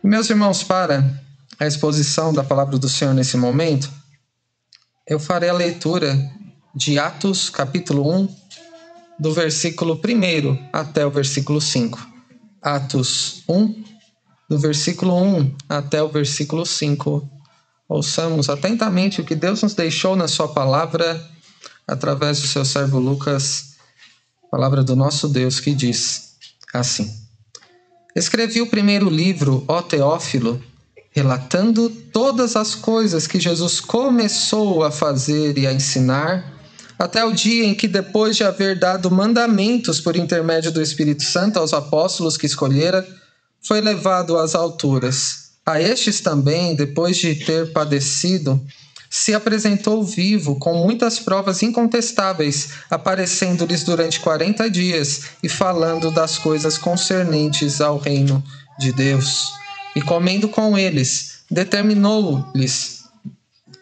Meus irmãos, para a exposição da palavra do Senhor nesse momento, eu farei a leitura de Atos, capítulo 1, do versículo 1 até o versículo 5. Atos 1, do versículo 1 até o versículo 5. Ouçamos atentamente o que Deus nos deixou na sua palavra, através do seu servo Lucas, palavra do nosso Deus, que diz assim: Escrevi o primeiro livro, ó Teófilo, relatando todas as coisas que Jesus começou a fazer e a ensinar, até o dia em que, depois de haver dado mandamentos por intermédio do Espírito Santo aos apóstolos que escolhera, foi levado às alturas. A estes também, depois de ter padecido, se apresentou vivo com muitas provas incontestáveis, aparecendo-lhes durante 40 dias e falando das coisas concernentes ao reino de Deus. E comendo com eles, determinou-lhes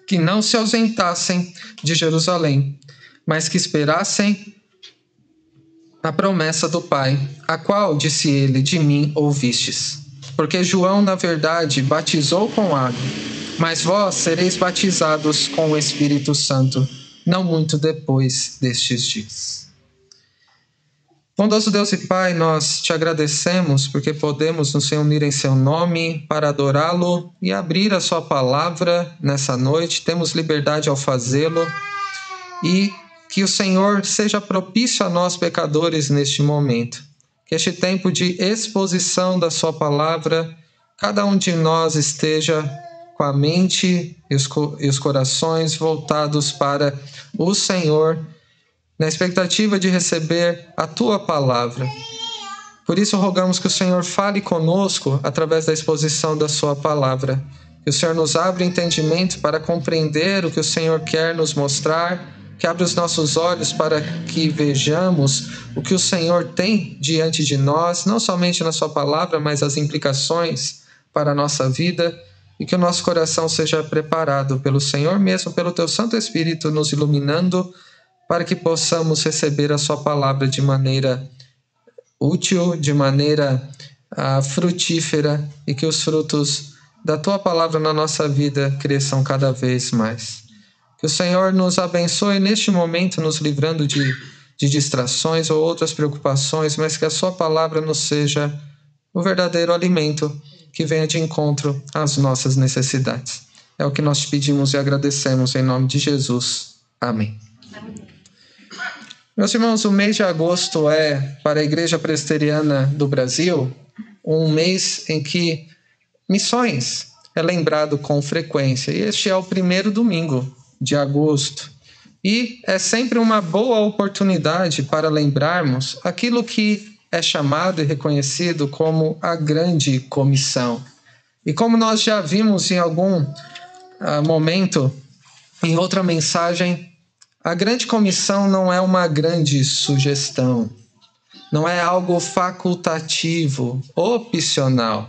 que não se ausentassem de Jerusalém, mas que esperassem a promessa do Pai, a qual, disse ele, de mim ouvistes. Porque João, na verdade, batizou com água, mas vós sereis batizados com o Espírito Santo, não muito depois destes dias. Bondoso Deus e Pai, nós te agradecemos porque podemos nos reunir em seu nome para adorá-lo e abrir a sua palavra nessa noite. Temos liberdade ao fazê-lo e que o Senhor seja propício a nós pecadores neste momento. Que este tempo de exposição da sua palavra, cada um de nós esteja com a mente e os corações voltados para o Senhor, na expectativa de receber a tua palavra. Por isso rogamos que o Senhor fale conosco através da exposição da sua palavra. Que o Senhor nos abra o entendimento para compreender o que o Senhor quer nos mostrar, que abra os nossos olhos para que vejamos o que o Senhor tem diante de nós, não somente na sua palavra, mas as implicações para a nossa vida, e que o nosso coração seja preparado pelo Senhor mesmo, pelo teu Santo Espírito nos iluminando, para que possamos receber a sua palavra de maneira útil, de maneira frutífera, e que os frutos da tua palavra na nossa vida cresçam cada vez mais. Que o Senhor nos abençoe neste momento, nos livrando de distrações ou outras preocupações, mas que a sua palavra nos seja o verdadeiro alimento que venha de encontro às nossas necessidades. É o que nós te pedimos e agradecemos em nome de Jesus. Amém. Meus irmãos, o mês de agosto é, para a Igreja Presbiteriana do Brasil, um mês em que missões é lembrado com frequência. E este é o primeiro domingo de agosto. E é sempre uma boa oportunidade para lembrarmos aquilo que é chamado e reconhecido como a Grande Comissão. E como nós já vimos em algum momento, em outra mensagem, a Grande Comissão não é uma grande sugestão, não é algo facultativo, opcional.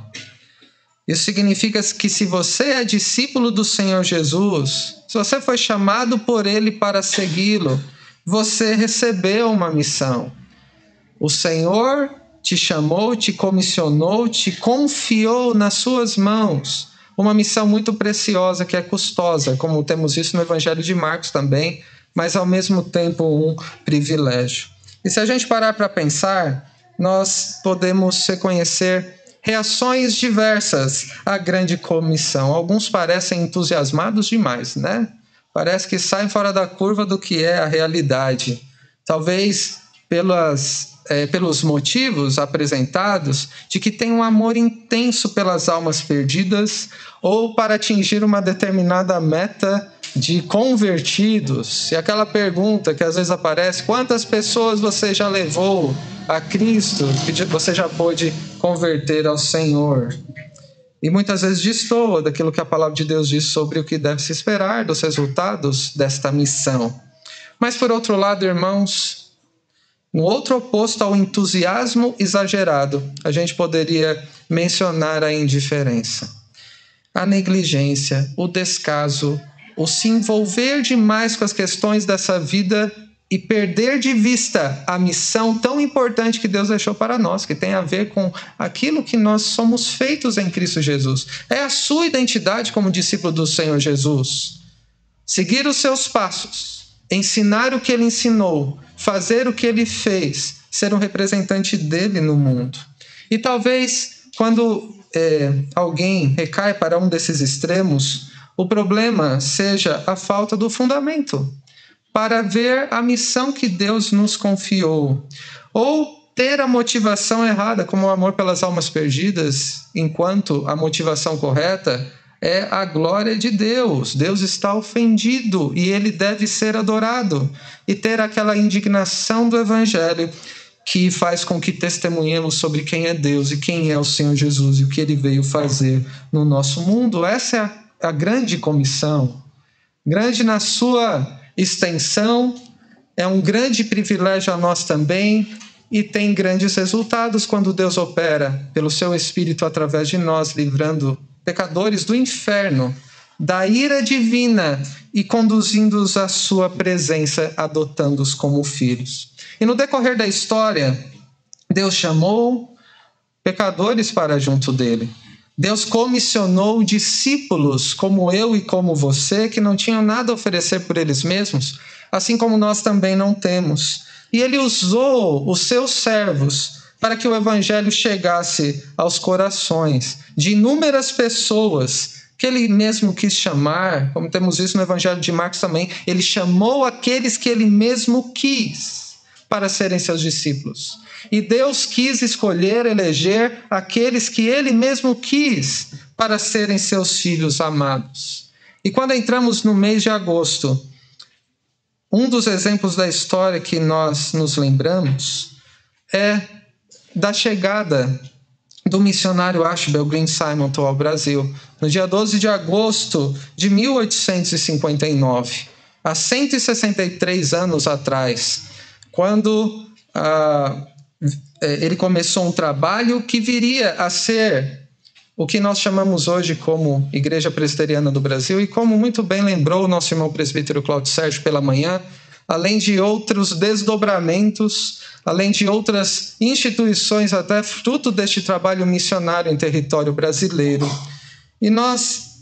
Isso significa que se você é discípulo do Senhor Jesus, se você foi chamado por Ele para segui-lo, você recebeu uma missão. O Senhor te chamou, te comissionou, te confiou nas suas mãos uma missão muito preciosa, que é custosa, como temos visto no Evangelho de Marcos também, mas ao mesmo tempo um privilégio. E se a gente parar para pensar, nós podemos reconhecer reações diversas à Grande Comissão. Alguns parecem entusiasmados demais, né? Parece que saem fora da curva do que é a realidade. Talvez pelos motivos apresentados de que tem um amor intenso pelas almas perdidas ou para atingir uma determinada meta de convertidos. E aquela pergunta que às vezes aparece: quantas pessoas você já levou a Cristo, que você já pôde converter ao Senhor? E muitas vezes destoa daquilo que a palavra de Deus diz sobre o que deve se esperar dos resultados desta missão. Mas por outro lado, irmãos, no outro oposto ao entusiasmo exagerado, a gente poderia mencionar a indiferença, a negligência, o descaso, o se envolver demais com as questões dessa vida e perder de vista a missão tão importante que Deus deixou para nós, que tem a ver com aquilo que nós somos feitos em Cristo Jesus. É a sua identidade como discípulo do Senhor Jesus. Seguir os seus passos, ensinar o que ele ensinou, fazer o que ele fez, ser um representante dele no mundo. E talvez quando alguém recai para um desses extremos, o problema seja a falta do fundamento para ver a missão que Deus nos confiou, ou ter a motivação errada, como o amor pelas almas perdidas, enquanto a motivação correta é a glória de Deus. Deus está ofendido e ele deve ser adorado, e ter aquela indignação do Evangelho que faz com que testemunhemos sobre quem é Deus e quem é o Senhor Jesus e o que ele veio fazer no nosso mundo. Essa é a grande comissão, grande na sua extensão, é um grande privilégio a nós também, e tem grandes resultados quando Deus opera pelo seu Espírito através de nós, livrando pecadores do inferno, da ira divina e conduzindo-os à sua presença, adotando-os como filhos. E no decorrer da história, Deus chamou pecadores para junto dele. Deus comissionou discípulos como eu e como você, que não tinham nada a oferecer por eles mesmos, assim como nós também não temos. E ele usou os seus servos para que o evangelho chegasse aos corações de inúmeras pessoas que ele mesmo quis chamar, como temos visto no evangelho de Marcos também. Ele chamou aqueles que ele mesmo quis para serem seus discípulos. E Deus quis escolher, eleger aqueles que ele mesmo quis para serem seus filhos amados. E quando entramos no mês de agosto, um dos exemplos da história que nós nos lembramos é da chegada do missionário Archibald Green Simonton ao Brasil, no dia 12 de agosto de 1859, há 163 anos atrás, quando ele começou um trabalho que viria a ser o que nós chamamos hoje como Igreja Presbiteriana do Brasil, e como muito bem lembrou o nosso irmão presbítero Cláudio Sérgio pela manhã, além de outros desdobramentos, além de outras instituições, até fruto deste trabalho missionário em território brasileiro. E nós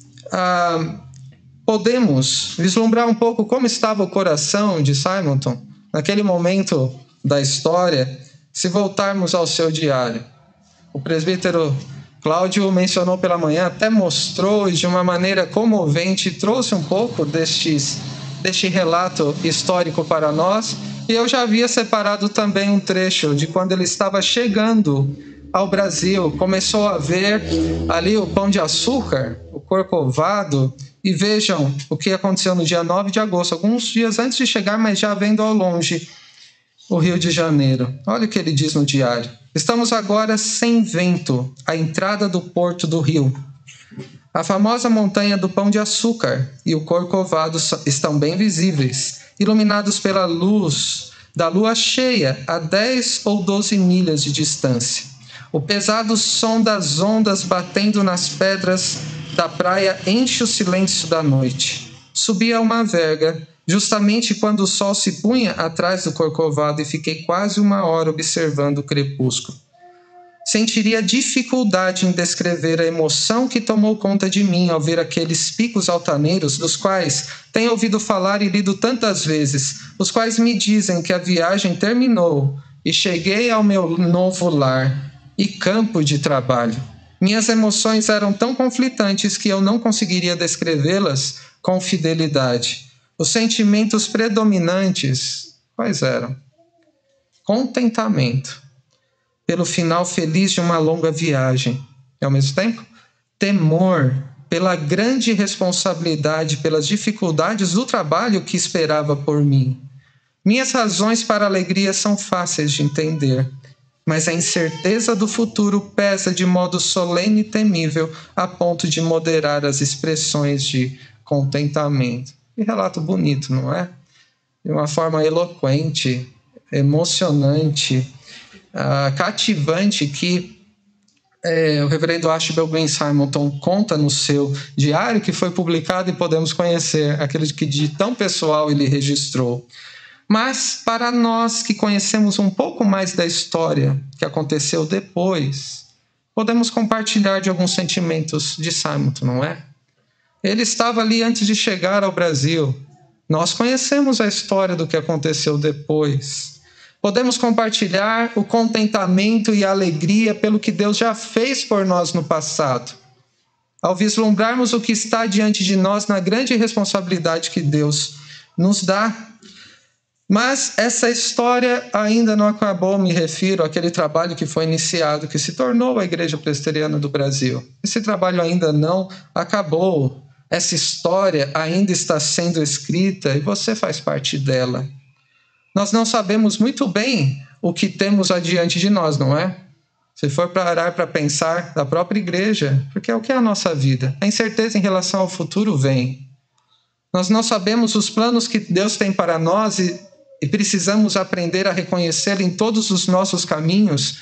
podemos vislumbrar um pouco como estava o coração de Simonton naquele momento da história, se voltarmos ao seu diário. O presbítero Cláudio mencionou pela manhã, até mostrou de uma maneira comovente, trouxe um pouco deste relato histórico para nós, e eu já havia separado também um trecho de quando ele estava chegando ao Brasil, começou a ver ali o Pão de Açúcar, o Corcovado, e vejam o que aconteceu no dia 9 de agosto, alguns dias antes de chegar, mas já vendo ao longe o Rio de Janeiro. Olha o que ele diz no diário. Estamos agora sem vento, à entrada do porto do Rio. A famosa montanha do Pão de Açúcar e o Corcovado estão bem visíveis, iluminados pela luz da lua cheia a 10 ou 12 milhas de distância. O pesado som das ondas batendo nas pedras da praia enche o silêncio da noite. Subi a uma verga, justamente quando o sol se punha atrás do Corcovado, e fiquei quase 1 hora observando o crepúsculo. Sentiria dificuldade em descrever a emoção que tomou conta de mim ao ver aqueles picos altaneiros dos quais tenho ouvido falar e lido tantas vezes, os quais me dizem que a viagem terminou e cheguei ao meu novo lar e campo de trabalho. Minhas emoções eram tão conflitantes que eu não conseguiria descrevê-las com fidelidade. Os sentimentos predominantes, quais eram? Contentamento pelo final feliz de uma longa viagem, e ao mesmo tempo, temor pela grande responsabilidade, pelas dificuldades do trabalho que esperava por mim. Minhas razões para a alegria são fáceis de entender, mas a incerteza do futuro pesa de modo solene e temível, a ponto de moderar as expressões de contentamento. Que relato bonito, não é? De uma forma eloquente, emocionante, cativante, que o reverendo Archibald Green Simonton conta no seu diário, que foi publicado e podemos conhecer aquele que de tão pessoal ele registrou. Mas para nós que conhecemos um pouco mais da história que aconteceu depois, podemos compartilhar de alguns sentimentos de Simonton, não é? Ele estava ali antes de chegar ao Brasil. Nós conhecemos a história do que aconteceu depois. Podemos compartilhar o contentamento e a alegria pelo que Deus já fez por nós no passado, ao vislumbrarmos o que está diante de nós na grande responsabilidade que Deus nos dá. Mas essa história ainda não acabou, me refiro àquele trabalho que foi iniciado, que se tornou a Igreja Presbiteriana do Brasil. Esse trabalho ainda não acabou. Essa história ainda está sendo escrita e você faz parte dela. Nós não sabemos muito bem o que temos adiante de nós, não é? Se for parar para pensar da própria igreja, porque é o que é a nossa vida. A incerteza em relação ao futuro vem. Nós não sabemos os planos que Deus tem para nós e precisamos aprender a reconhecê-lo em todos os nossos caminhos,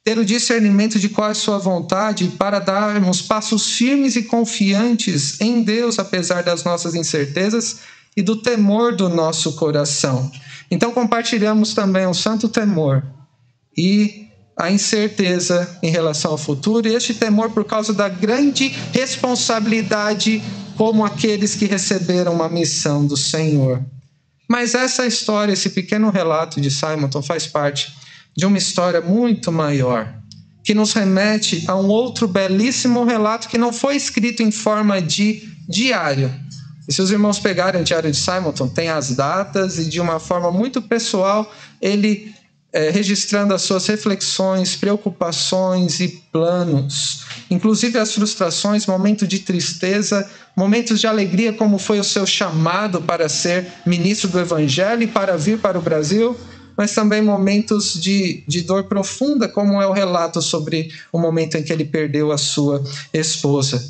ter o discernimento de qual é a sua vontade para darmos passos firmes e confiantes em Deus, apesar das nossas incertezas e do temor do nosso coração. Então compartilhamos também o santo temor e a incerteza em relação ao futuro, e este temor por causa da grande responsabilidade como aqueles que receberam uma missão do Senhor. Mas essa história, esse pequeno relato de Simonton faz parte de uma história muito maior, que nos remete a um outro belíssimo relato que não foi escrito em forma de diário. E se os irmãos pegarem o diário de Simonton, tem as datas e de uma forma muito pessoal, ele registrando as suas reflexões, preocupações e planos, inclusive as frustrações, momentos de tristeza, momentos de alegria, como foi o seu chamado para ser ministro do Evangelho e para vir para o Brasil, mas também momentos de dor profunda, como é o relato sobre o momento em que ele perdeu a sua esposa.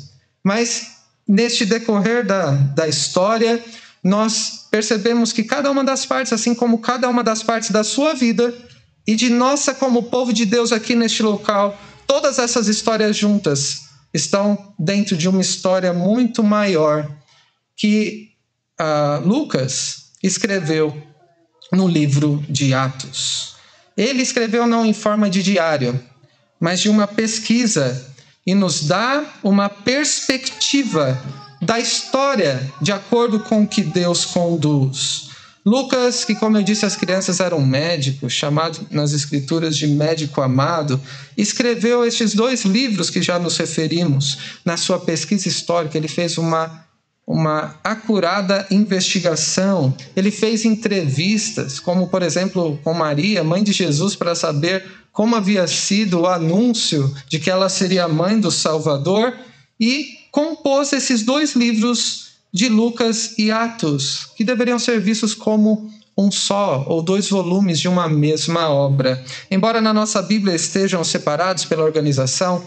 Mas neste decorrer da história, nós percebemos que cada uma das partes, assim como cada uma das partes da sua vida e de nossa como povo de Deus aqui neste local, todas essas histórias juntas estão dentro de uma história muito maior que Lucas escreveu no livro de Atos. Ele escreveu não em forma de diário, mas de uma pesquisa, e nos dá uma perspectiva da história de acordo com o que Deus conduz. Lucas, que como eu disse, as crianças eram médicos, chamado nas escrituras de médico amado, escreveu estes 2 livros que já nos referimos. Na sua pesquisa histórica, ele fez uma acurada investigação. Ele fez entrevistas, como por exemplo com Maria, mãe de Jesus, para saber como havia sido o anúncio de que ela seria a mãe do Salvador, e compôs esses 2 livros de Lucas e Atos, que deveriam ser vistos como um só ou 2 volumes de uma mesma obra. Embora na nossa Bíblia estejam separados pela organização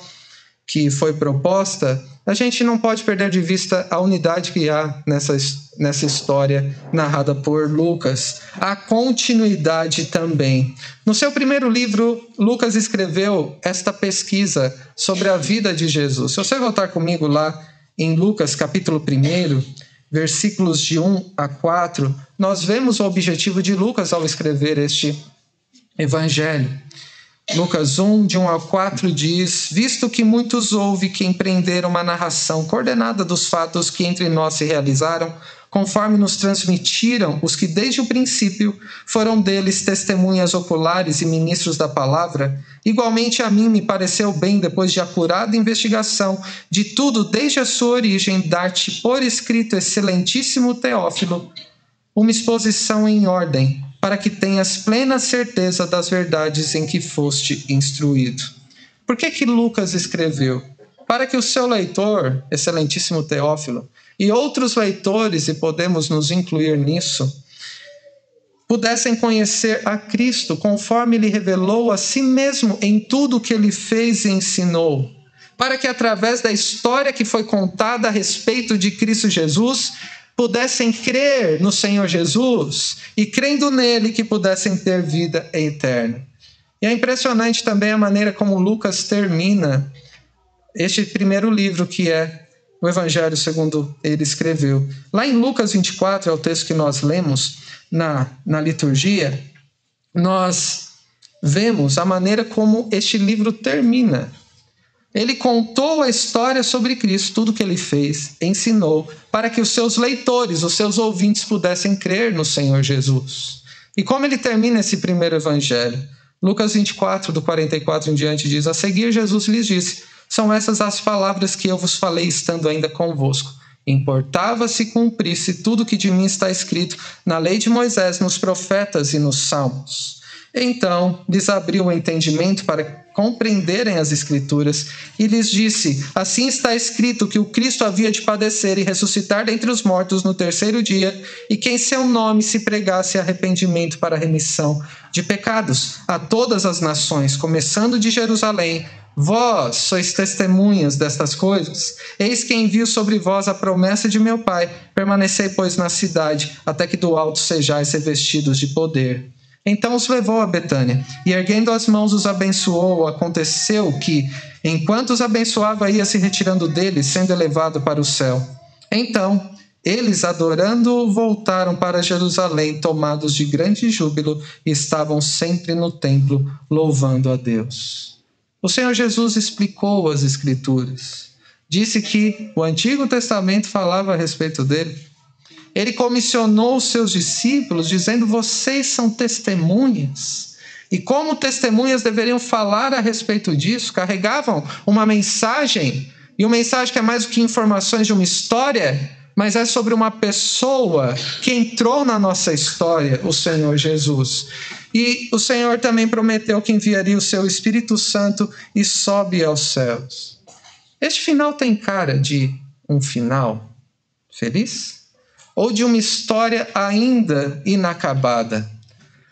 que foi proposta, a gente não pode perder de vista a unidade que há nessa história narrada por Lucas. A continuidade também. No seu primeiro livro, Lucas escreveu esta pesquisa sobre a vida de Jesus. Se você voltar comigo lá em Lucas capítulo 1, versículos de 1 a 4, nós vemos o objetivo de Lucas ao escrever este evangelho. Lucas 1, de 1 a 4 diz: visto que muitos houve que empreenderam uma narração coordenada dos fatos que entre nós se realizaram, conforme nos transmitiram os que desde o princípio foram deles testemunhas oculares e ministros da palavra, igualmente a mim me pareceu bem, depois de acurada investigação de tudo desde a sua origem, dar-te por escrito, excelentíssimo Teófilo, uma exposição em ordem, para que tenhas plena certeza das verdades em que foste instruído. Por que Lucas escreveu? Para que o seu leitor, excelentíssimo Teófilo, e outros leitores, e podemos nos incluir nisso, pudessem conhecer a Cristo conforme ele revelou a si mesmo em tudo o que ele fez e ensinou, para que através da história que foi contada a respeito de Cristo Jesus, pudessem crer no Senhor Jesus e, crendo nele, que pudessem ter vida eterna. E é impressionante também a maneira como Lucas termina este primeiro livro, que é o Evangelho segundo ele escreveu. Lá em Lucas 24, é o texto que nós lemos, na liturgia, nós vemos a maneira como este livro termina. Ele contou a história sobre Cristo, tudo que ele fez, ensinou, para que os seus leitores, os seus ouvintes pudessem crer no Senhor Jesus. E como ele termina esse primeiro evangelho? Lucas 24, do 44 em diante, diz: a seguir Jesus lhes disse: são essas as palavras que eu vos falei estando ainda convosco. Importava se cumprisse tudo que de mim está escrito na lei de Moisés, nos profetas e nos salmos. Então lhes abriu o entendimento para compreenderem as Escrituras e lhes disse: assim está escrito que o Cristo havia de padecer e ressuscitar dentre os mortos no terceiro dia, e que em seu nome se pregasse arrependimento para a remissão de pecados a todas as nações, começando de Jerusalém. Vós sois testemunhas destas coisas. Eis que envio sobre vós a promessa de meu Pai. Permanecei, pois, na cidade, até que do alto sejais revestidos de poder. Então os levou a Betânia, e erguendo as mãos os abençoou. Aconteceu que, enquanto os abençoava, ia se retirando deles, sendo elevado para o céu. Então eles, adorando-o, voltaram para Jerusalém, tomados de grande júbilo, e estavam sempre no templo, louvando a Deus. O Senhor Jesus explicou as Escrituras. Disse que o Antigo Testamento falava a respeito dele. Ele comissionou os seus discípulos, dizendo: vocês são testemunhas. E como testemunhas deveriam falar a respeito disso. Carregavam uma mensagem, e uma mensagem que é mais do que informações de uma história, mas é sobre uma pessoa que entrou na nossa história, o Senhor Jesus. E o Senhor também prometeu que enviaria o seu Espírito Santo e sobe aos céus. Este final tem cara de um final feliz? Ou de uma história ainda inacabada?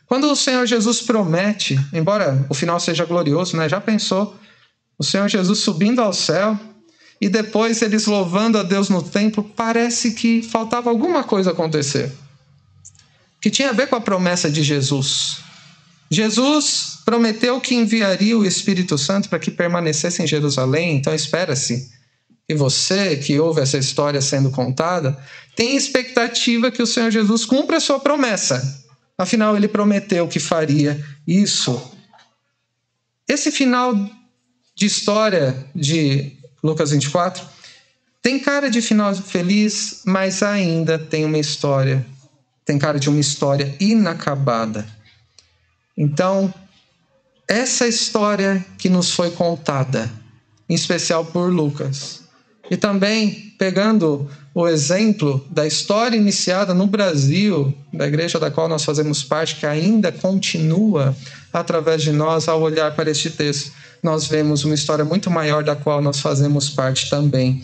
Quando o Senhor Jesus promete, embora o final seja glorioso, né? Já pensou? O Senhor Jesus subindo ao céu e depois eles louvando a Deus no templo, parece que faltava alguma coisa acontecer, que tinha a ver com a promessa de Jesus. Jesus prometeu que enviaria o Espírito Santo para que permanecesse em Jerusalém, então espera-se. E você, que ouve essa história sendo contada, tem expectativa que o Senhor Jesus cumpra a sua promessa. Afinal, ele prometeu que faria isso. Esse final de história de Lucas 24 tem cara de final feliz, mas ainda tem uma história, tem cara de uma história inacabada. Então, essa história que nos foi contada, em especial por Lucas, e também pegando o exemplo da história iniciada no Brasil, da igreja da qual nós fazemos parte, que ainda continua através de nós, ao olhar para este texto, nós vemos uma história muito maior da qual nós fazemos parte também.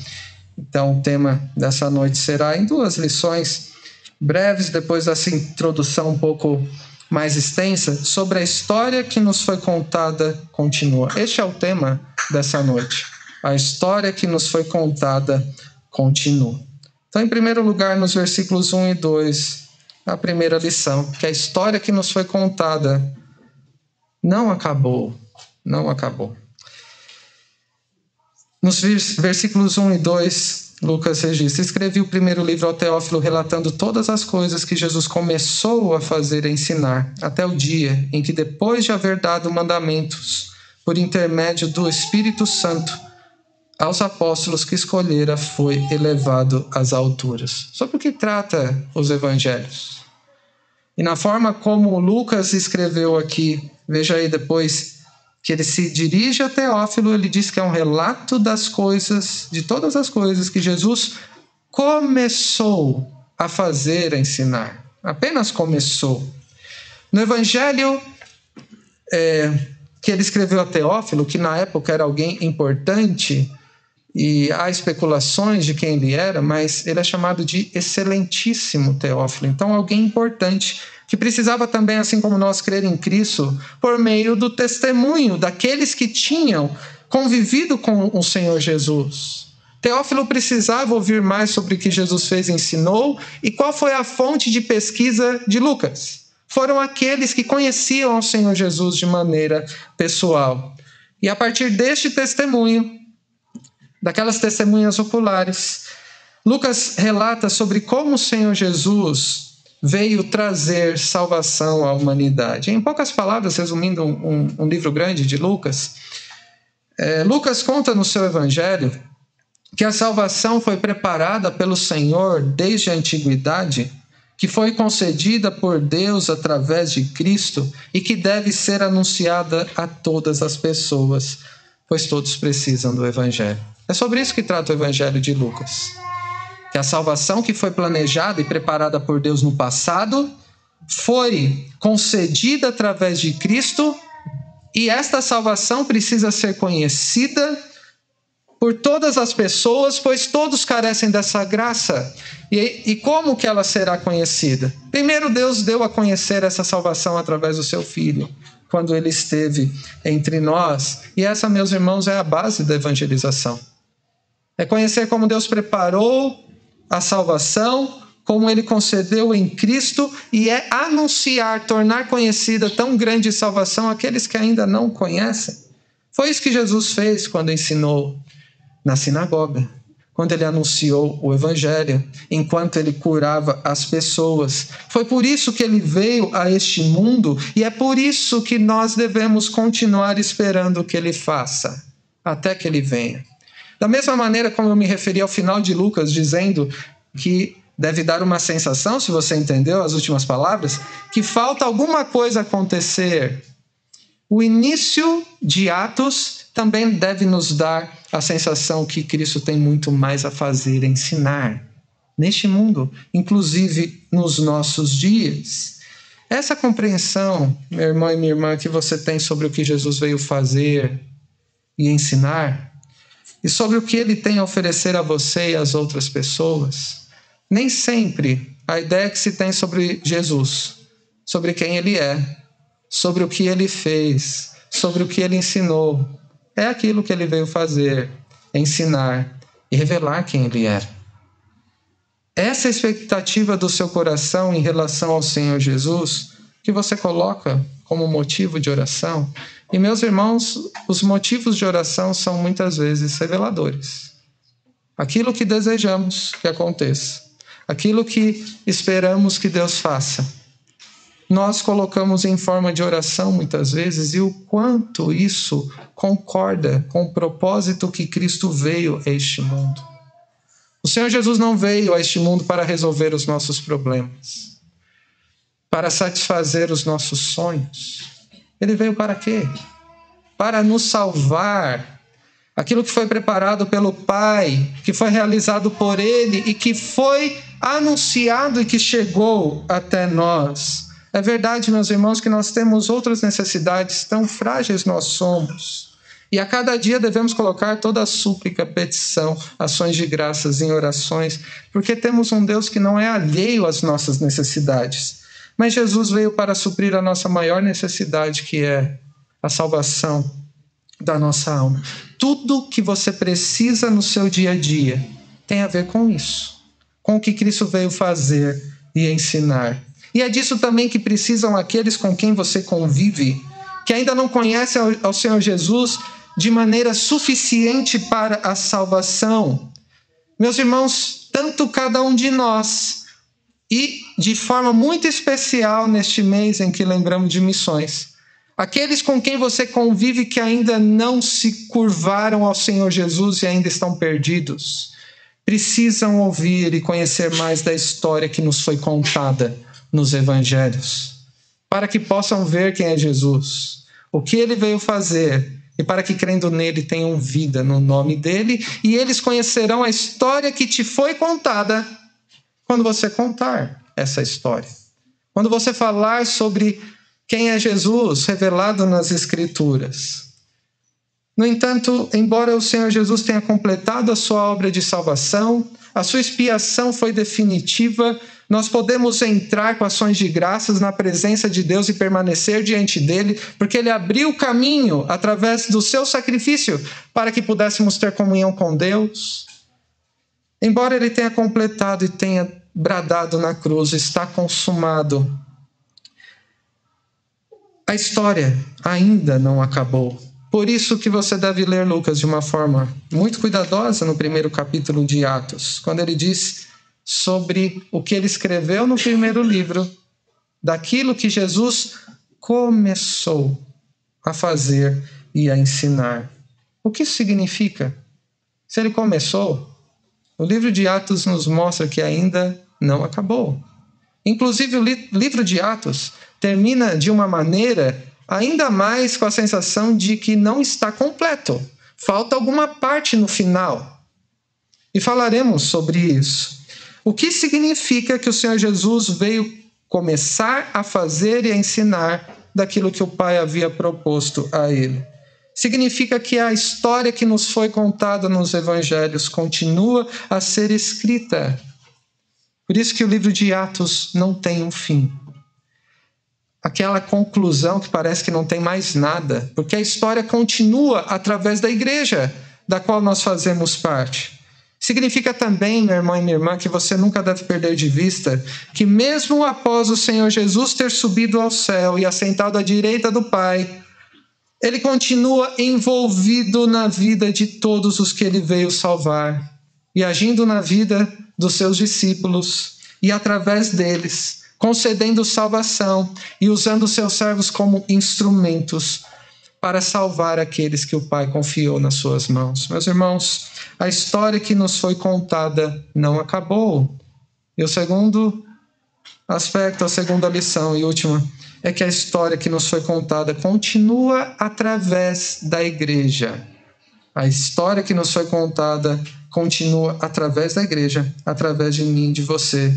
Então, o tema dessa noite será em 2 lições breves, depois dessa introdução um pouco mais extensa, sobre a história que nos foi contada continua. Este é o tema dessa noite. A história que nos foi contada continua. Então, em primeiro lugar, nos versículos 1 e 2, a primeira lição, que a história que nos foi contada não acabou. Não acabou. Nos versículos 1 e 2, Lucas registra: escrevi o primeiro livro ao Teófilo, relatando todas as coisas que Jesus começou a fazer e ensinar, até o dia em que, depois de haver dado mandamentos, por intermédio do Espírito Santo, aos apóstolos que escolhera, foi elevado às alturas. Sobre o que trata os evangelhos? E na forma como Lucas escreveu aqui, veja aí depois que ele se dirige a Teófilo, ele diz que é um relato das coisas, de todas as coisas que Jesus começou a fazer, a ensinar. Apenas começou. No evangelho que ele escreveu a Teófilo, que na época era alguém importante, e há especulações de quem ele era, mas ele é chamado de excelentíssimo Teófilo. Então, alguém importante, que precisava também, assim como nós, crer em Cristo por meio do testemunho daqueles que tinham convivido com o Senhor Jesus. Teófilo precisava ouvir mais sobre o que Jesus fez e ensinou. E qual foi a fonte de pesquisa de Lucas? Foram aqueles que conheciam o Senhor Jesus de maneira pessoal. E a partir deste testemunho, daquelas testemunhas oculares, Lucas relata sobre como o Senhor Jesus veio trazer salvação à humanidade. Em poucas palavras, resumindo um livro grande de Lucas, Lucas conta no seu evangelho que a salvação foi preparada pelo Senhor desde a antiguidade, que foi concedida por Deus através de Cristo e que deve ser anunciada a todas as pessoas, pois todos precisam do evangelho. É sobre isso que trata o evangelho de Lucas. Que a salvação que foi planejada e preparada por Deus no passado foi concedida através de Cristo, e esta salvação precisa ser conhecida por todas as pessoas, pois todos carecem dessa graça. E como que ela será conhecida? Primeiro, Deus deu a conhecer essa salvação através do seu Filho, quando ele esteve entre nós. E essa, meus irmãos, é a base da evangelização. É conhecer como Deus preparou a salvação, como ele concedeu em Cristo, e é anunciar, tornar conhecida tão grande salvação àqueles que ainda não conhecem. Foi isso que Jesus fez quando ensinou na sinagoga, quando ele anunciou o evangelho, enquanto ele curava as pessoas. Foi por isso que ele veio a este mundo, e é por isso que nós devemos continuar esperando que ele faça, até que ele venha. Da mesma maneira como eu me referi ao final de Lucas, dizendo que deve dar uma sensação, se você entendeu as últimas palavras, que falta alguma coisa acontecer. O início de Atos também deve nos dar a sensação que Cristo tem muito mais a fazer, a ensinar neste mundo, inclusive nos nossos dias. Essa compreensão, meu irmão e minha irmã, que você tem sobre o que Jesus veio fazer e ensinar, e sobre o que ele tem a oferecer a você e às outras pessoas, nem sempre a ideia que se tem sobre Jesus, sobre quem ele é, sobre o que ele fez, sobre o que ele ensinou, é aquilo que ele veio fazer, ensinar e revelar quem ele era. Essa expectativa do seu coração em relação ao Senhor Jesus, que você coloca como motivo de oração. E, meus irmãos, os motivos de oração são muitas vezes reveladores. Aquilo que desejamos que aconteça, aquilo que esperamos que Deus faça, nós colocamos em forma de oração muitas vezes, e o quanto isso concorda com o propósito que Cristo veio a este mundo. O Senhor Jesus não veio a este mundo para resolver os nossos problemas, para satisfazer os nossos sonhos. Ele veio para quê? Para nos salvar. Aquilo que foi preparado pelo Pai, que foi realizado por Ele e que foi anunciado e que chegou até nós. É verdade, meus irmãos, que nós temos outras necessidades, tão frágeis nós somos. E a cada dia devemos colocar toda a súplica, petição, ações de graças em orações, porque temos um Deus que não é alheio às nossas necessidades. Mas Jesus veio para suprir a nossa maior necessidade, que é a salvação da nossa alma. Tudo que você precisa no seu dia a dia tem a ver com isso, com o que Cristo veio fazer e ensinar. E é disso também que precisam aqueles com quem você convive, que ainda não conhecem ao Senhor Jesus de maneira suficiente para a salvação. Meus irmãos, tanto cada um de nós, e de forma muito especial neste mês em que lembramos de missões, aqueles com quem você convive que ainda não se curvaram ao Senhor Jesus e ainda estão perdidos, precisam ouvir e conhecer mais da história que nos foi contada nos evangelhos, para que possam ver quem é Jesus, o que ele veio fazer, e para que, crendo nele, tenham vida no nome dele, e eles conhecerão a história que te foi contada quando você contar essa história. Quando você falar sobre quem é Jesus revelado nas Escrituras. No entanto, embora o Senhor Jesus tenha completado a sua obra de salvação, a sua expiação foi definitiva, nós podemos entrar com ações de graças na presença de Deus e permanecer diante dele, porque ele abriu o caminho através do seu sacrifício para que pudéssemos ter comunhão com Deus. Embora ele tenha completado e tenha bradado na cruz, está consumado, a história ainda não acabou. Por isso que você deve ler Lucas de uma forma muito cuidadosa no primeiro capítulo de Atos, quando ele diz sobre o que ele escreveu no primeiro livro, daquilo que Jesus começou a fazer e a ensinar. O que isso significa? Se ele começou, o livro de Atos nos mostra que ainda não acabou. Inclusive, o livro de Atos termina de uma maneira ainda mais com a sensação de que não está completo. Falta alguma parte no final. E falaremos sobre isso. O que significa que o Senhor Jesus veio começar a fazer e a ensinar daquilo que o Pai havia proposto a ele? Significa que a história que nos foi contada nos evangelhos continua a ser escrita. Por isso que o livro de Atos não tem um fim. Aquela conclusão que parece que não tem mais nada, porque a história continua através da igreja, da qual nós fazemos parte. Significa também, meu irmão e minha irmã, que você nunca deve perder de vista que mesmo após o Senhor Jesus ter subido ao céu e assentado à direita do Pai, ele continua envolvido na vida de todos os que ele veio salvar e agindo na vida dos seus discípulos e através deles, concedendo salvação e usando seus servos como instrumentos para salvar aqueles que o Pai confiou nas suas mãos. Meus irmãos, a história que nos foi contada não acabou. E o segundo aspecto, a segunda lição e última, é que a história que nos foi contada continua através da igreja. A história que nos foi contada continua através da igreja, através de mim, de você.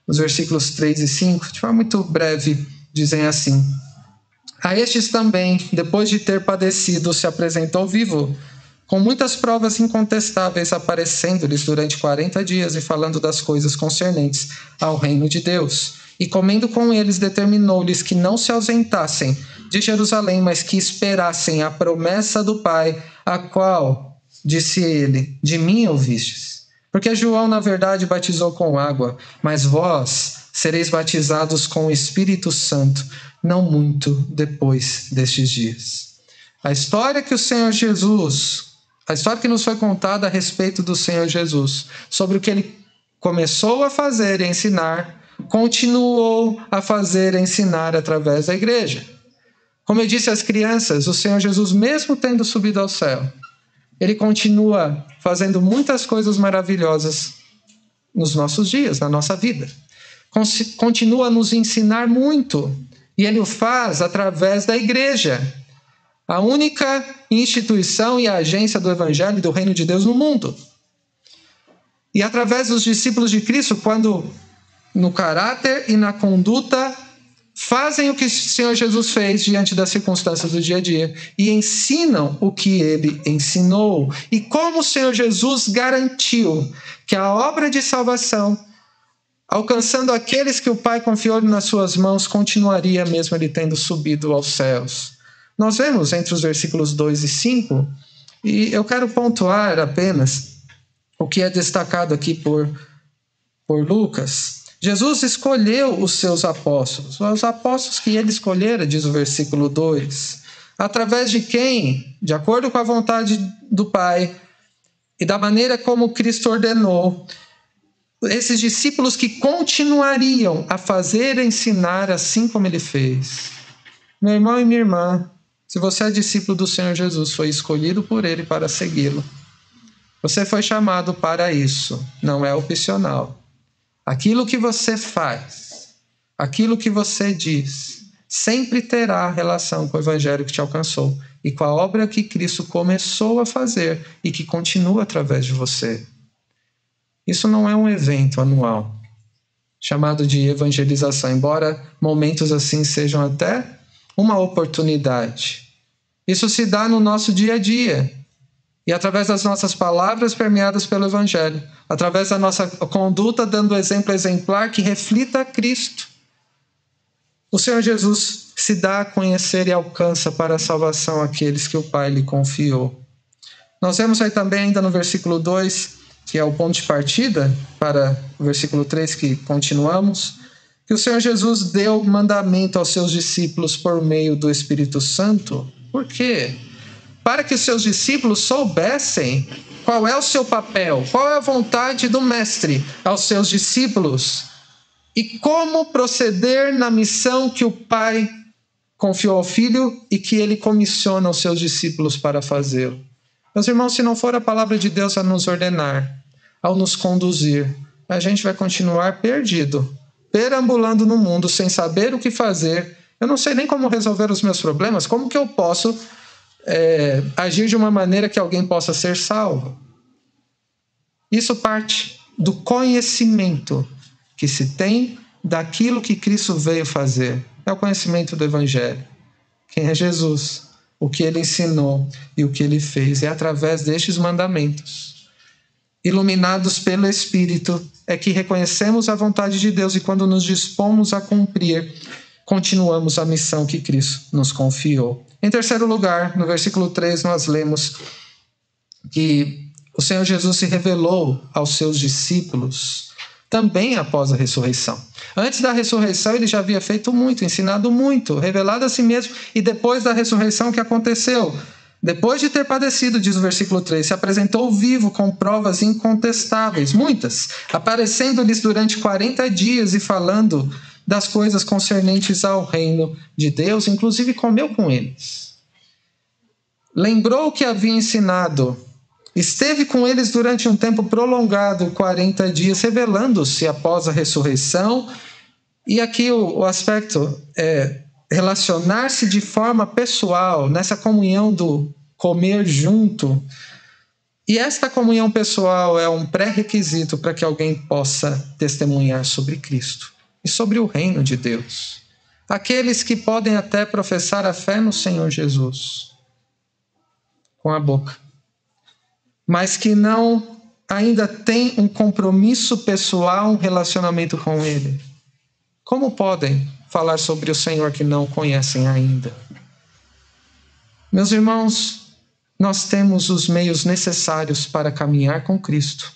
Os versículos 3 e 5, de forma muito breve, dizem assim: a estes também, depois de ter padecido, se apresentou vivo, com muitas provas incontestáveis, aparecendo-lhes durante 40 dias e falando das coisas concernentes ao reino de Deus. E comendo com eles, determinou-lhes que não se ausentassem de Jerusalém, mas que esperassem a promessa do Pai, a qual, disse ele, de mim ouvistes. Porque João, na verdade, batizou com água, mas vós sereis batizados com o Espírito Santo, não muito depois destes dias. A história que o Senhor Jesus, a história que nos foi contada a respeito do Senhor Jesus, sobre o que ele começou a fazer e ensinar, continuou a fazer e ensinar através da igreja. Como eu disse às crianças, o Senhor Jesus, mesmo tendo subido ao céu, ele continua fazendo muitas coisas maravilhosas nos nossos dias, na nossa vida. Continua a nos ensinar muito, e ele o faz através da igreja, a única instituição e agência do Evangelho e do Reino de Deus no mundo. E através dos discípulos de Cristo, quando no caráter e na conduta fazem o que o Senhor Jesus fez diante das circunstâncias do dia a dia e ensinam o que ele ensinou. E como o Senhor Jesus garantiu que a obra de salvação, alcançando aqueles que o Pai confiou nas suas mãos, continuaria mesmo ele tendo subido aos céus. Nós vemos entre os versículos 2 e 5, e eu quero pontuar apenas o que é destacado aqui por Lucas. Jesus escolheu os seus apóstolos, os apóstolos que ele escolhera, diz o versículo 2, através de quem, de acordo com a vontade do Pai e da maneira como Cristo ordenou, esses discípulos que continuariam a fazer e ensinar assim como ele fez. Meu irmão e minha irmã, se você é discípulo do Senhor Jesus, foi escolhido por ele para segui-lo. Você foi chamado para isso, não é opcional. Aquilo que você faz, aquilo que você diz, sempre terá relação com o evangelho que te alcançou e com a obra que Cristo começou a fazer e que continua através de você. Isso não é um evento anual, chamado de evangelização, embora momentos assim sejam até uma oportunidade. Isso se dá no nosso dia a dia. E através das nossas palavras permeadas pelo Evangelho, através da nossa conduta dando exemplo exemplar que reflita a Cristo, o Senhor Jesus se dá a conhecer e alcança para a salvação aqueles que o Pai lhe confiou. Nós vemos aí também ainda no versículo 2, que é o ponto de partida para o versículo 3 que continuamos, que o Senhor Jesus deu mandamento aos seus discípulos por meio do Espírito Santo. Por quê? Para que os seus discípulos soubessem Qual é o seu papel? Qual é a vontade do Mestre aos seus discípulos? E como proceder na missão que o Pai confiou ao Filho e que ele comissiona aos seus discípulos para fazê-lo? Meus irmãos, se não for a palavra de Deus a nos ordenar, ao nos conduzir, a gente vai continuar perdido, perambulando no mundo sem saber o que fazer. Eu não sei nem como resolver os meus problemas. Como que eu posso agir de uma maneira que alguém possa ser salvo? Isso parte do conhecimento que se tem daquilo que Cristo veio fazer. É o conhecimento do Evangelho. Quem é Jesus? O que ele ensinou e o que ele fez. É através destes mandamentos, iluminados pelo Espírito, é que reconhecemos a vontade de Deus e quando nos dispomos a cumprir, continuamos a missão que Cristo nos confiou. Em terceiro lugar, no versículo 3, nós lemos que o Senhor Jesus se revelou aos seus discípulos também após a ressurreição. Antes da ressurreição, ele já havia feito muito, ensinado muito, revelado a si mesmo, e depois da ressurreição, o que aconteceu? Depois de ter padecido, diz o versículo 3, se apresentou vivo com provas incontestáveis, muitas, aparecendo-lhes durante 40 dias e falando das coisas concernentes ao reino de Deus, inclusive comeu com eles. Lembrou o que havia ensinado, esteve com eles durante um tempo prolongado, 40 dias, revelando-se após a ressurreição. E aqui o aspecto é relacionar-se de forma pessoal, nessa comunhão do comer junto. E esta comunhão pessoal é um pré-requisito para que alguém possa testemunhar sobre Cristo e sobre o reino de Deus. Aqueles que podem até professar a fé no Senhor Jesus com a boca, mas que não ainda têm um compromisso pessoal, um relacionamento com Ele. Como podem falar sobre o Senhor que não conhecem ainda? Meus irmãos, nós temos os meios necessários para caminhar com Cristo,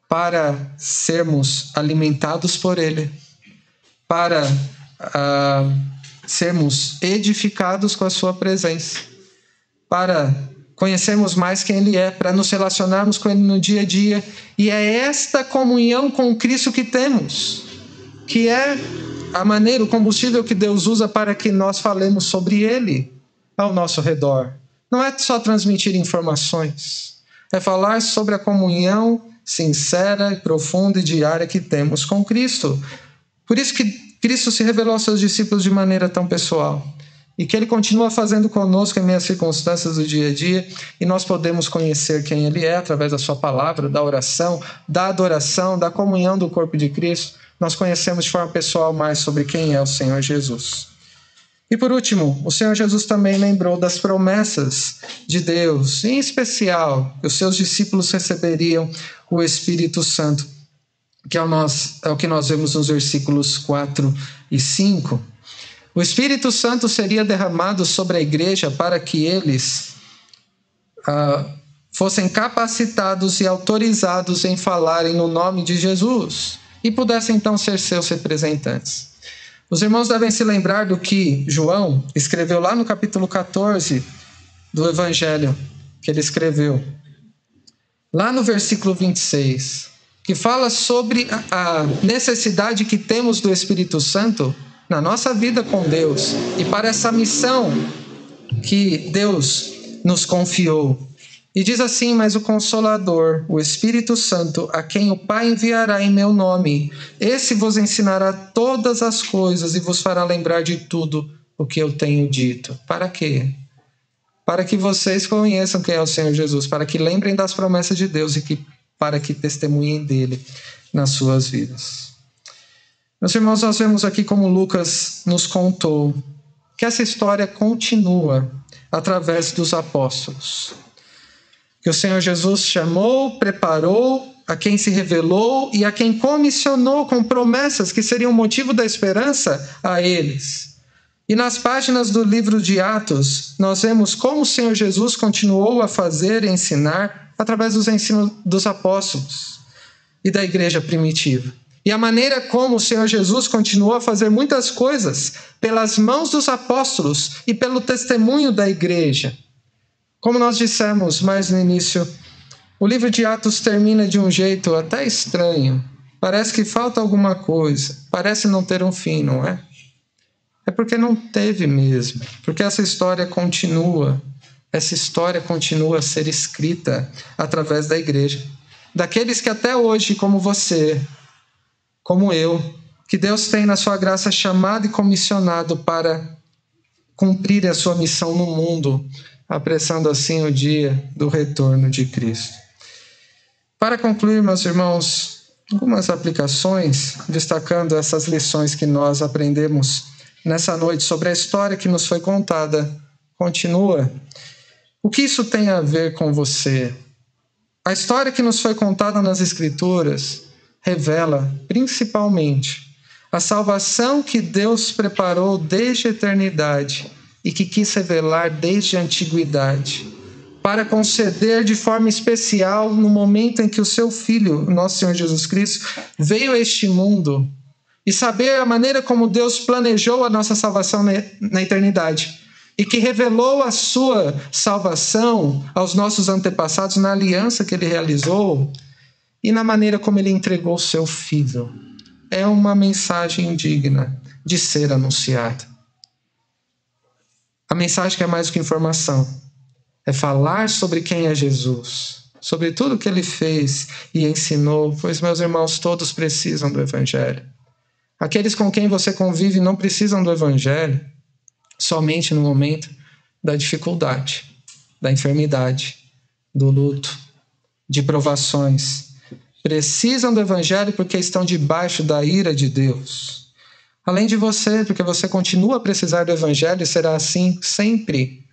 para sermos alimentados por Ele, para sermos edificados com a sua presença, para conhecermos mais quem Ele é, para nos relacionarmos com Ele no dia a dia. E é esta comunhão com Cristo que temos, que é a maneira, o combustível que Deus usa para que nós falemos sobre Ele ao nosso redor. Não é só transmitir informações, é falar sobre a comunhão sincera, profunda e diária que temos com Cristo. Por isso que Cristo se revelou aos seus discípulos de maneira tão pessoal. E que Ele continua fazendo conosco em meio às circunstâncias do dia a dia, e nós podemos conhecer quem Ele é através da sua palavra, da oração, da adoração, da comunhão do corpo de Cristo. Nós conhecemos de forma pessoal mais sobre quem é o Senhor Jesus. E por último, o Senhor Jesus também lembrou das promessas de Deus, em especial, que os seus discípulos receberiam o Espírito Santo, que é o que nós vemos nos versículos 4 e 5. O Espírito Santo seria derramado sobre a igreja para que eles fossem capacitados e autorizados em falarem no nome de Jesus e pudessem então ser seus representantes. Os irmãos devem se lembrar do que João escreveu lá no capítulo 14 do Evangelho, que ele escreveu, lá no versículo 26, que fala sobre a necessidade que temos do Espírito Santo na nossa vida com Deus e para essa missão que Deus nos confiou. E diz assim: mas o Consolador, o Espírito Santo, a quem o Pai enviará em meu nome, esse vos ensinará todas as coisas e vos fará lembrar de tudo o que eu tenho dito. Para quê? Para que vocês conheçam quem é o Senhor Jesus, para que lembrem das promessas de Deus e para que testemunhem dele nas suas vidas. Meus irmãos, nós vemos aqui como Lucas nos contou que essa história continua através dos apóstolos. Que o Senhor Jesus chamou, preparou, a quem se revelou e a quem comissionou com promessas que seriam motivo da esperança a eles. E nas páginas do livro de Atos, nós vemos como o Senhor Jesus continuou a fazer e ensinar através dos ensinos dos apóstolos e da igreja primitiva. E a maneira como o Senhor Jesus continuou a fazer muitas coisas pelas mãos dos apóstolos e pelo testemunho da igreja. Como nós dissemos mais no início O livro de Atos termina de um jeito até estranho. Parece que falta alguma coisa. Parece não ter um fim, não é? É porque não teve mesmo. Porque essa história continua. Essa história continua a ser escrita através da igreja. Daqueles que até hoje, como você, como eu, que Deus tem na sua graça chamado e comissionado para cumprir a sua missão no mundo, apressando assim o dia do retorno de Cristo. Para concluir, meus irmãos, algumas aplicações, destacando essas lições que nós aprendemos nessa noite sobre a história que nos foi contada. Continua. O que isso tem a ver com você? A história que nos foi contada nas Escrituras revela, principalmente, a salvação que Deus preparou desde a eternidade e que quis revelar desde a antiguidade, para conceder de forma especial no momento em que o seu Filho, nosso Senhor Jesus Cristo, veio a este mundo, e saber a maneira como Deus planejou a nossa salvação na eternidade, e que revelou a sua salvação aos nossos antepassados na aliança que ele realizou e na maneira como ele entregou o seu Filho. É uma mensagem digna de ser anunciada. A mensagem que é mais do que informação é falar sobre quem é Jesus, sobre tudo que ele fez e ensinou, pois, meus irmãos, todos precisam do Evangelho. Aqueles com quem você convive não precisam do Evangelho somente no momento da dificuldade, da enfermidade, do luto, de provações. Precisam do Evangelho porque estão debaixo da ira de Deus. Além de você, porque você continua a precisar do Evangelho e será assim sempre.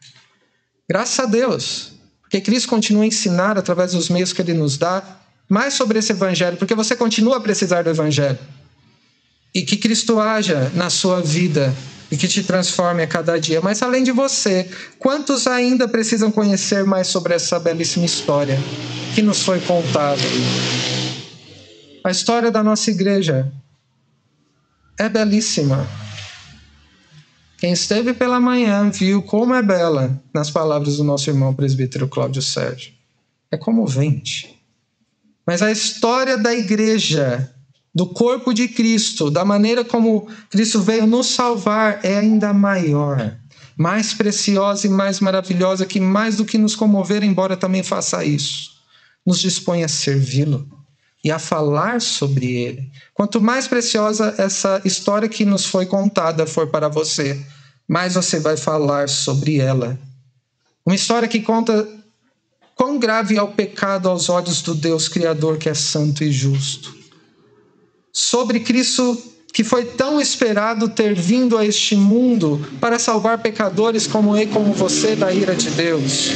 Graças a Deus, porque Cristo continua a ensinar através dos meios que Ele nos dá mais sobre esse Evangelho, porque você continua a precisar do Evangelho. E que Cristo haja na sua vida e que te transforme a cada dia. Mas além de você, quantos ainda precisam conhecer mais sobre essa belíssima história que nos foi contada? A história da nossa igreja é belíssima. Quem esteve pela manhã viu como é bela, nas palavras do nosso irmão presbítero Cláudio Sérgio. É comovente. Mas a história da igreja, do corpo de Cristo, da maneira como Cristo veio nos salvar, é ainda maior, mais preciosa e mais maravilhosa, que mais do que nos comover, embora também faça isso, nos dispõe a servi-lo e a falar sobre ele. Quanto mais preciosa essa história que nos foi contada for para você, mais você vai falar sobre ela. Uma história que conta quão grave é o pecado aos olhos do Deus Criador, que é santo e justo. Sobre Cristo, que foi tão esperado ter vindo a este mundo para salvar pecadores como eu e como você da ira de Deus.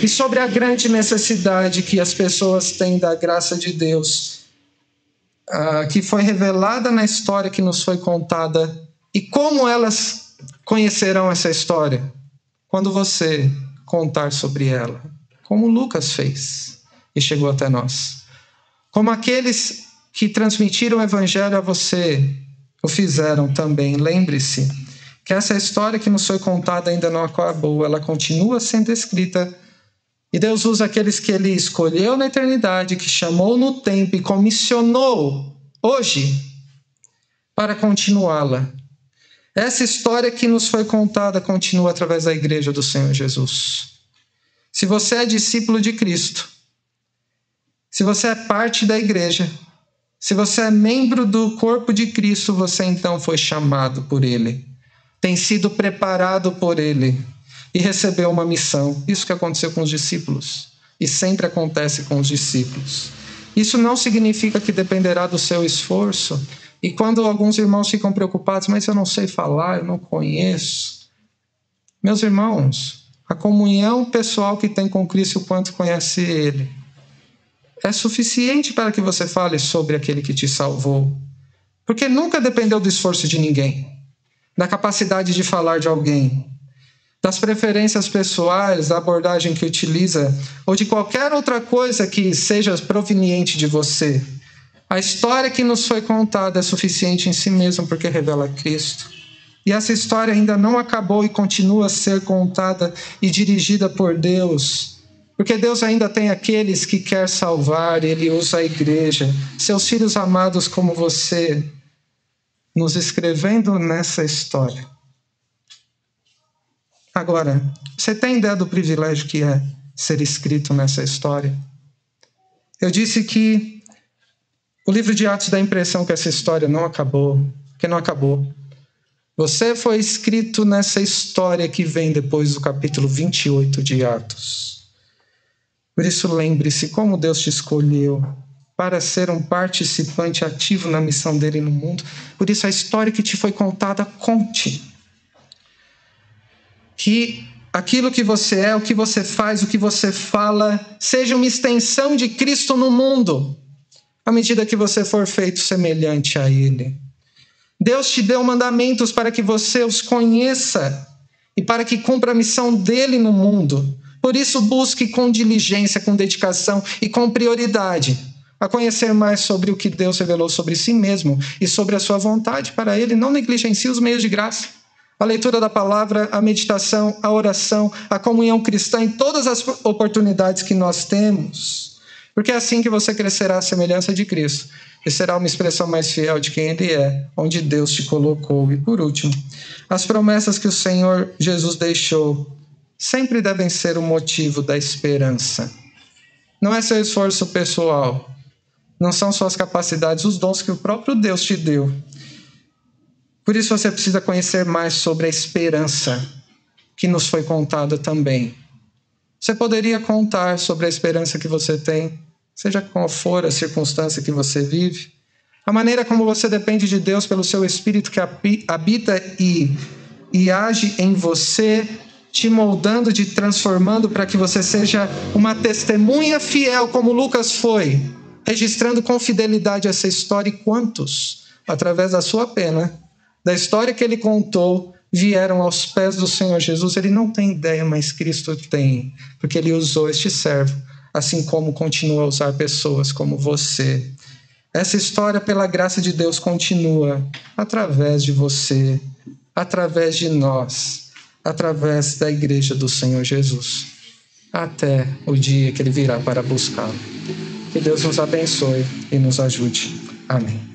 E sobre a grande necessidade que as pessoas têm da graça de Deus, que foi revelada na história que nos foi contada. E como elas conhecerão essa história? Quando você contar sobre ela, como Lucas fez e chegou até nós. Como aqueles que transmitiram o Evangelho a você o fizeram também. Lembre-se que essa história que nos foi contada ainda não acabou, ela continua sendo escrita. E Deus usa aqueles que Ele escolheu na eternidade, que chamou no tempo e comissionou hoje para continuá-la. Essa história que nos foi contada continua através da igreja do Senhor Jesus. Se você é discípulo de Cristo, se você é parte da igreja, se você é membro do corpo de Cristo, você então foi chamado por Ele, tem sido preparado por Ele e recebeu uma missão. Isso que aconteceu com os discípulos e sempre acontece com os discípulos. Isso não significa que dependerá do seu esforço. E quando alguns irmãos ficam preocupados, mas eu não sei falar, eu não conheço. Meus irmãos, a comunhão pessoal que tem com Cristo, o quanto conhece Ele, é suficiente para que você fale sobre aquele que te salvou. Porque nunca dependeu do esforço de ninguém, da capacidade de falar de alguém, das preferências pessoais, da abordagem que utiliza, ou de qualquer outra coisa que seja proveniente de você. A história que nos foi contada é suficiente em si mesma porque revela Cristo. E essa história ainda não acabou e continua a ser contada e dirigida por Deus Porque Deus ainda tem aqueles que quer salvar, Ele usa a igreja, seus filhos amados como você, nos escrevendo nessa história. Agora, você tem ideia do privilégio que é ser escrito nessa história? Eu disse que o livro de Atos dá a impressão que essa história não acabou, que não acabou. Você foi escrito nessa história que vem depois do capítulo 28 de Atos. Por isso, lembre-se como Deus te escolheu para ser um participante ativo na missão dele no mundo. Por isso, a história que te foi contada, conte. Que aquilo que você é, o que você faz, o que você fala, seja uma extensão de Cristo no mundo, à medida que você for feito semelhante a Ele. Deus te deu mandamentos para que você os conheça e para que cumpra a missão dele no mundo. Por isso, busque com diligência, com dedicação e com prioridade a conhecer mais sobre o que Deus revelou sobre si mesmo e sobre a sua vontade para Ele. Não negligencie os meios de graça. A leitura da palavra, a meditação, a oração, a comunhão cristã em todas as oportunidades que nós temos. Porque é assim que você crescerá à semelhança de Cristo e será uma expressão mais fiel de quem Ele é, onde Deus te colocou. E por último, as promessas que o Senhor Jesus deixou sempre devem ser o motivo da esperança. Não é seu esforço pessoal, não são suas capacidades, os dons que o próprio Deus te deu. Por isso você precisa conhecer mais sobre a esperança que nos foi contada também. Você poderia contar sobre a esperança que você tem, seja qual for a circunstância que você vive, a maneira como você depende de Deus pelo seu Espírito que habita e age em você, te moldando, te transformando para que você seja uma testemunha fiel como Lucas foi, registrando com fidelidade essa história. E quantos, através da sua pena, da história que ele contou, vieram aos pés do Senhor Jesus. Ele não tem ideia, mas Cristo tem, porque ele usou este servo, assim como continua a usar pessoas como você. Essa história, pela graça de Deus, continua através de você, através de nós, através da igreja do Senhor Jesus, até o dia que Ele virá para buscá-lo. Que Deus nos abençoe e nos ajude. Amém.